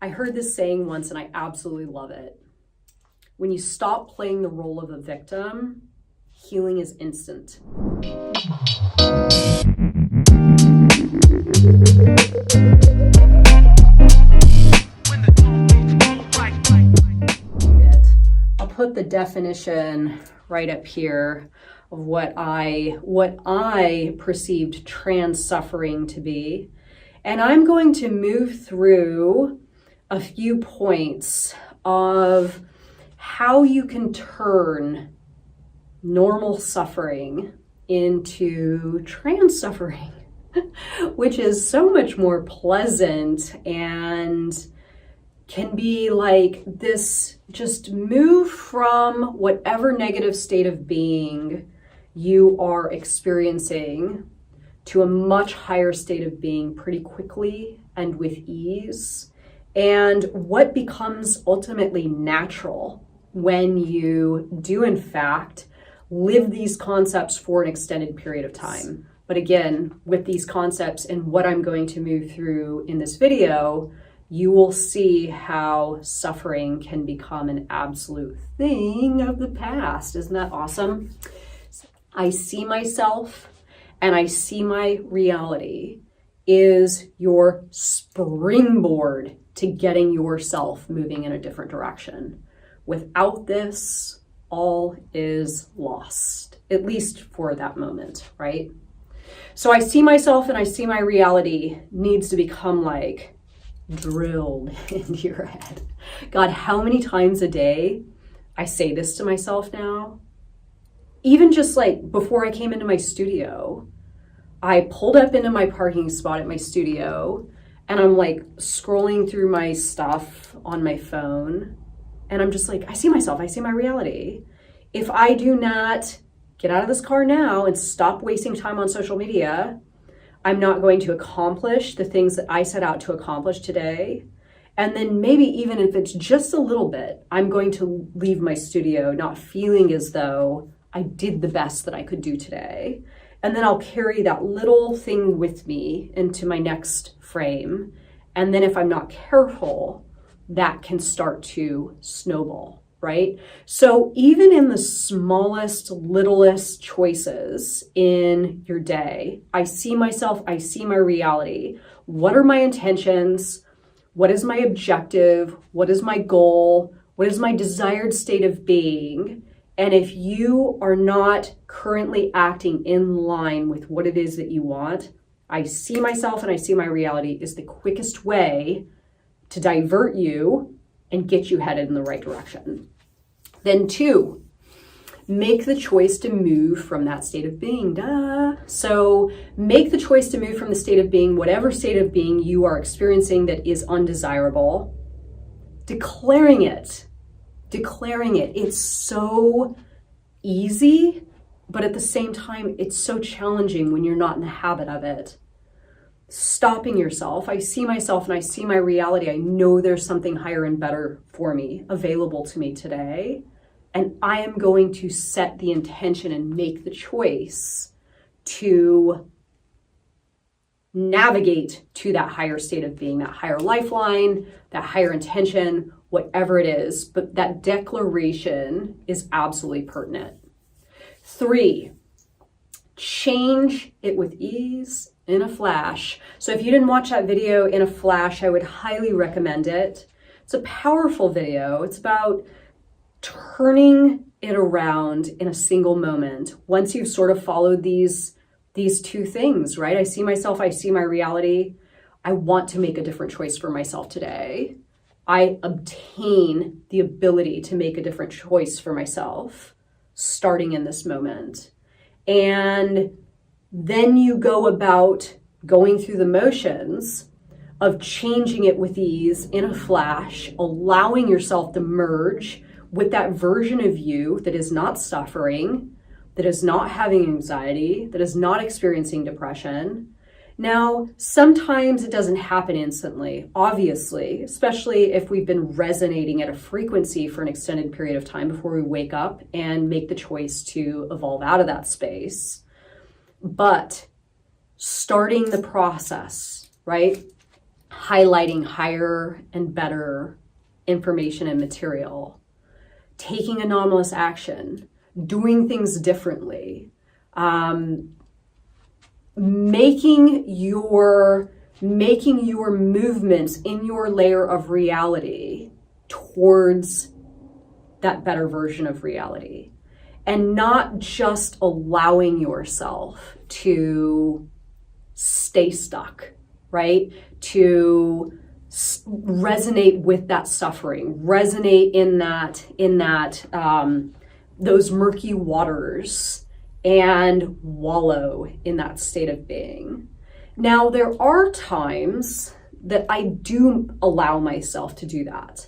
I heard this saying once and I absolutely love it. When you stop playing the role of a victim, healing is instant. I'll put the definition right up here of what I perceived trans-suffering to be. And I'm going to move through a few points of how you can turn normal suffering into trans-suffering, which is so much more pleasant and can be like this, just move from whatever negative state of being you are experiencing to a much higher state of being pretty quickly and with ease. And what becomes ultimately natural when you do, in fact, live these concepts for an extended period of time. But again, with these concepts and what I'm going to move through in this video, you will see how suffering can become an absolute thing of the past. Isn't that awesome? I see myself and I see my reality is your springboard to getting yourself moving in a different direction. Without this, all is lost, at least for that moment, right? So I see myself and I see my reality needs to become like drilled into your head. God, how many times a day I say this to myself now? Even just like before I came into my studio, I pulled up into my parking spot at my studio and I'm like scrolling through my stuff on my phone and I'm just like, I see myself, I see my reality. If I do not get out of this car now and stop wasting time on social media, I'm not going to accomplish the things that I set out to accomplish today. And then maybe even if it's just a little bit, I'm going to leave my studio not feeling as though I did the best that I could do today. And then I'll carry that little thing with me into my next frame. And then if I'm not careful, that can start to snowball, right? So even in the smallest, littlest choices in your day, I see myself, I see my reality. What are my intentions? What is my objective? What is my goal? What is my desired state of being? And if you are not currently acting in line with what it is that you want, I see myself and I see my reality is the quickest way to divert you and get you headed in the right direction. Then 2, make the choice to move from that state of being. So make the choice to move from the state of being, whatever state of being you are experiencing that is undesirable, declaring it. It's so easy, but at the same time, it's so challenging when you're not in the habit of it. Stopping yourself. I see myself and I see my reality. I know there's something higher and better for me available to me today. And I am going to set the intention and make the choice to navigate to that higher state of being, that higher lifeline, that higher intention, whatever it is. But that declaration is absolutely pertinent. 3, change it with ease in a flash. So if you didn't watch that video in a flash, I would highly recommend it. It's a powerful video. It's about turning it around in a single moment. Once you've sort of followed these 2 things, right? I see myself, I see my reality. I want to make a different choice for myself today. I obtain the ability to make a different choice for myself starting in this moment. And then you go about going through the motions of changing it with ease in a flash, allowing yourself to merge with that version of you that is not suffering, that is not having anxiety, that is not experiencing depression. Now, sometimes it doesn't happen instantly, obviously, especially if we've been resonating at a frequency for an extended period of time before we wake up and make the choice to evolve out of that space. But starting the process, right? highlighting higher and better information and material, taking anomalous action, doing things differently, making your movements in your layer of reality towards that better version of reality, and not just allowing yourself to stay stuck, right? To resonate with that suffering, resonate in that those murky waters, and wallow in that state of being. Now, there are times that I do allow myself to do that,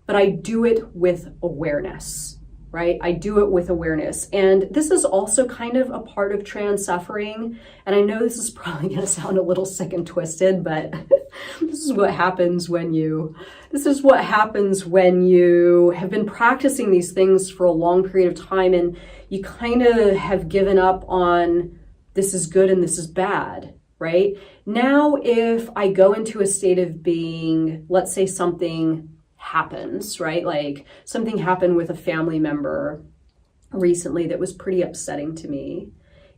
but I do it with awareness, right? I do it with awareness. And this is also kind of a part of trans suffering. And I know this is probably going to sound a little sick and twisted, but this is what happens when you have been practicing these things for a long period of time, and you kind of have given up on this is good and this is bad, right? Now, if I go into a state of being, let's say something happens, right? Like something happened with a family member recently that was pretty upsetting to me,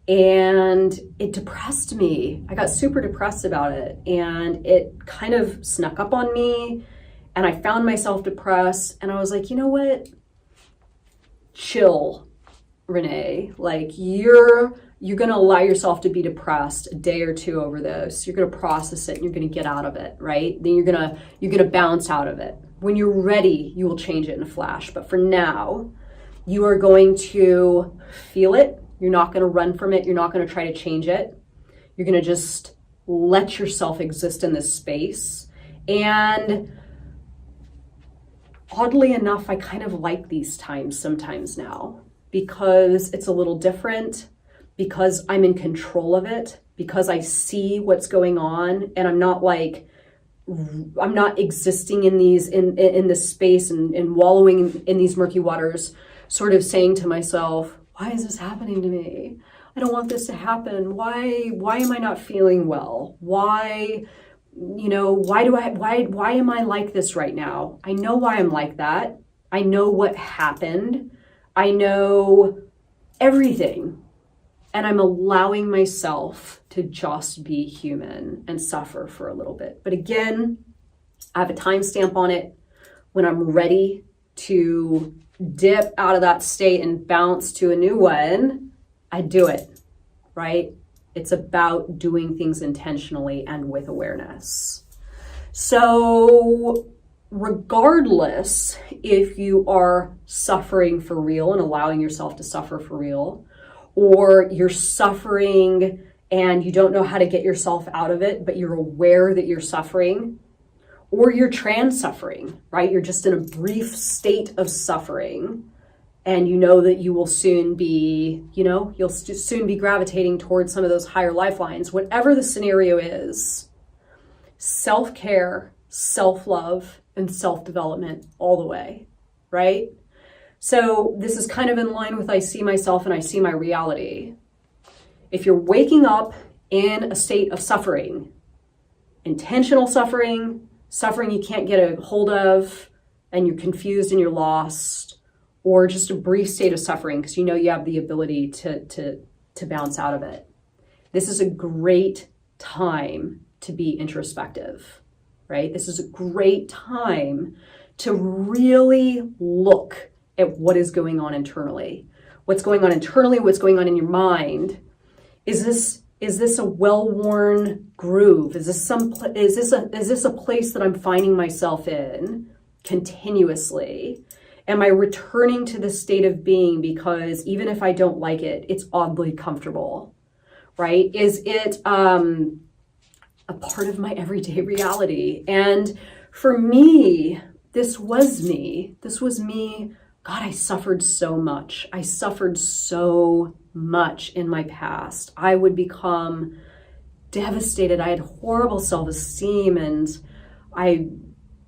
and it depressed me. I got super depressed about it, and it kind of snuck up on me, and I found myself depressed, and I was like, you know what? Chill, Renee. Like you're going to allow yourself to be depressed a day or two over this. You're going to process it and you're going to get out of it, right? Then you're going to bounce out of it. When you're ready, you will change it in a flash. But for now, you are going to feel it. You're not going to run from it. You're not going to try to change it. You're going to just let yourself exist in this space. And oddly enough, I kind of like these times sometimes now, because it's a little different, because I'm in control of it, because I see what's going on, and I'm not existing in this space and wallowing in these murky waters, sort of saying to myself, why is this happening to me? I don't want this to happen. Why am I not feeling well? Why am I like this right now? I know why I'm like that. I know what happened. I know everything. And I'm allowing myself to just be human and suffer for a little bit. But again, I have a timestamp on it. When I'm ready to dip out of that state and bounce to a new one, I do it, right? It's about doing things intentionally and with awareness. So regardless if you are suffering for real and allowing yourself to suffer for real, or you're suffering and you don't know how to get yourself out of it, but you're aware that you're suffering, or you're trans suffering, right? You're just in a brief state of suffering, and you know that you will soon be, you'll soon be gravitating towards some of those higher lifelines. Whatever the scenario is, self-care, self-love, and self-development all the way, right? So this is kind of in line with I see myself and I see my reality. If you're waking up in a state of suffering, intentional suffering, suffering you can't get a hold of, and you're confused and you're lost, or just a brief state of suffering because you know you have the ability to bounce out of it, this is a great time to be introspective, right? This is a great time to really look at what is going on internally. What's going on internally, what's going on in your mind. Is this a well-worn groove? Is this a place that I'm finding myself in continuously? Am I returning to the state of being because even if I don't like it, it's oddly comfortable, right? Is it a part of my everyday reality? And for me, this was me. God, I suffered so much. I suffered so much in my past. I would become devastated. I had horrible self-esteem, and I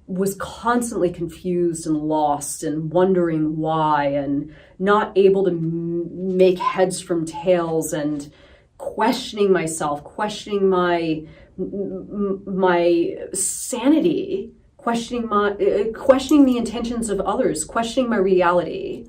was constantly confused and lost and wondering why, and not able to make heads from tails, and questioning myself, questioning my my sanity, questioning the intentions of others, questioning my reality,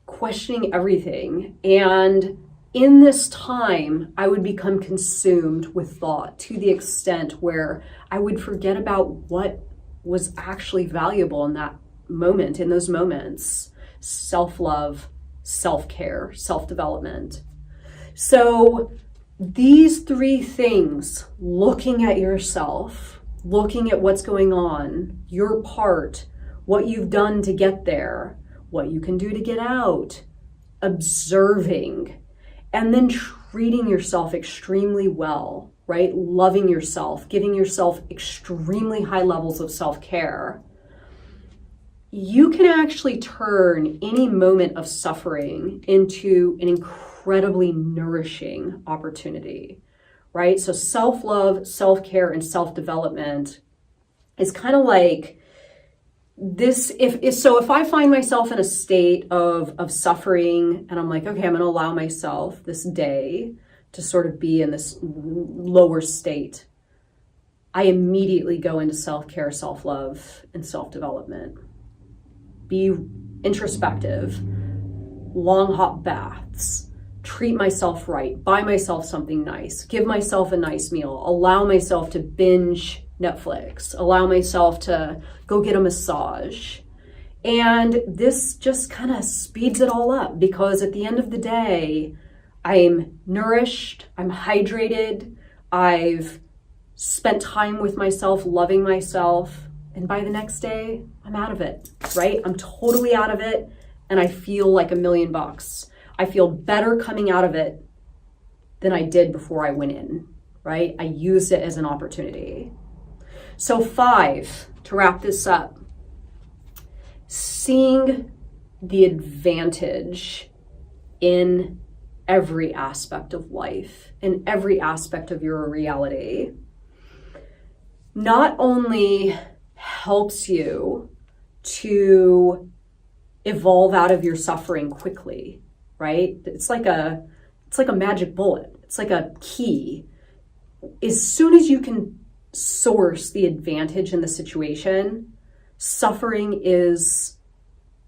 questioning everything. And in this time, I would become consumed with thought to the extent where I would forget about what was actually valuable in that moment, in those moments. Self-love, self-care, self-development. So these three things, looking at yourself, looking at what's going on, your part, what you've done to get there, what you can do to get out, observing, and then treating yourself extremely well, right? Loving yourself, giving yourself extremely high levels of self-care. You can actually turn any moment of suffering into an incredibly nourishing opportunity, right? So self-love, self-care, and self-development is kind of like this. If I find myself in a state of suffering and I'm like, okay, I'm going to allow myself this day to sort of be in this lower state, I immediately go into self-care, self-love, and self-development. Be introspective, long hot baths, treat myself right, buy myself something nice, give myself a nice meal, allow myself to binge Netflix, allow myself to go get a massage. And this just kind of speeds it all up, because at the end of the day, I'm nourished, I'm hydrated, I've spent time with myself, loving myself, and by the next day, I'm out of it, right? I'm totally out of it, and I feel like $1,000,000. I feel better coming out of it than I did before I went in, right? I used it as an opportunity. So 5, to wrap this up, seeing the advantage in every aspect of life, in every aspect of your reality, not only helps you to evolve out of your suffering quickly, right? It's like a magic bullet. It's like a key. As soon as you can source the advantage in the situation, suffering is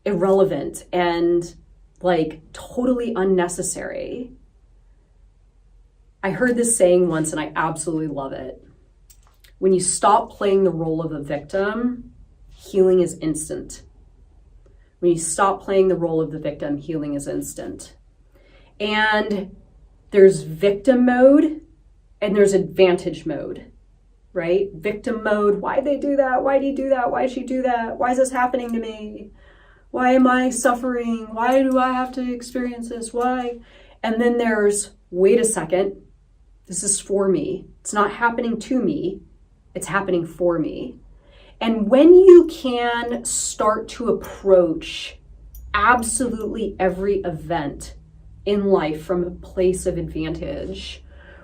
irrelevant and like totally unnecessary. I heard this saying once and I absolutely love it. When you stop playing the role of a victim, healing is instant. When you stop playing the role of the victim, healing is instant. And there's victim mode and there's advantage mode, right? Victim mode, why'd they do that? Why'd he do that? Why'd she do that? Why is this happening to me? Why am I suffering? Why do I have to experience this? Why? And then there's, wait a second, this is for me. It's not happening to me. It's happening for me. And when you can start to approach absolutely every event in life from a place of advantage,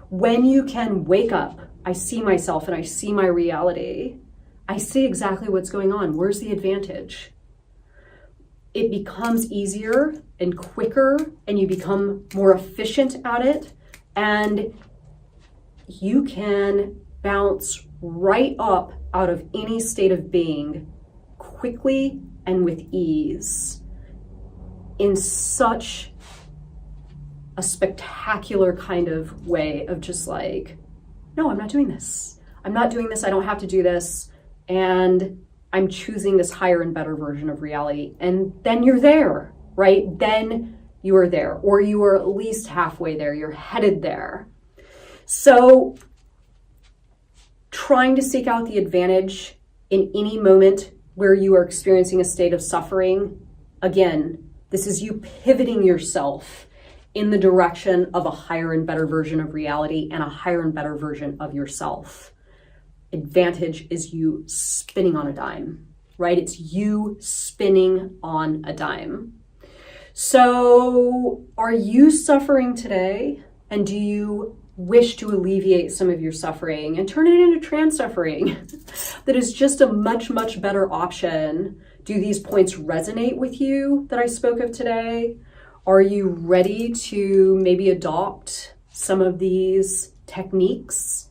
when you can wake up, I see myself and I see my reality, I see exactly what's going on. Where's the advantage? It becomes easier and quicker, and you become more efficient at it, and you can bounce right up out of any state of being quickly and with ease in such a spectacular kind of way of just like, no, I'm not doing this. I'm not doing this. I don't have to do this. And I'm choosing this higher and better version of reality. And then you're there, right? Then you are there, or you are at least halfway there. You're headed there. So trying to seek out the advantage in any moment where you are experiencing a state of suffering, again, this is you pivoting yourself in the direction of a higher and better version of reality and a higher and better version of yourself. Advantage is you spinning on a dime, right? It's you spinning on a dime. So are you suffering today? And do you wish to alleviate some of your suffering and turn it into transurfing? That is just a much, much better option. Do these points resonate with you that I spoke of today? Are you ready to maybe adopt some of these techniques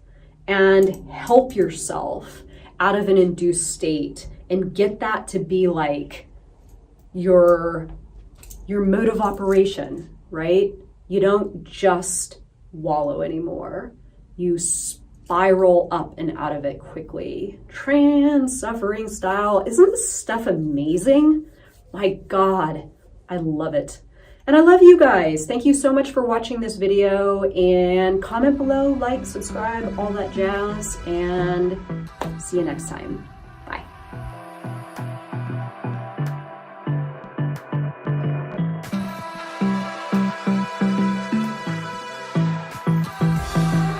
and help yourself out of an induced state and get that to be like your mode of operation, right? You don't just wallow anymore. You spiral up and out of it quickly. Trans-suffering style. Isn't this stuff amazing? My God, I love it. And I love you guys. Thank you so much for watching this video, and comment below, like, subscribe, all that jazz, and see you next time.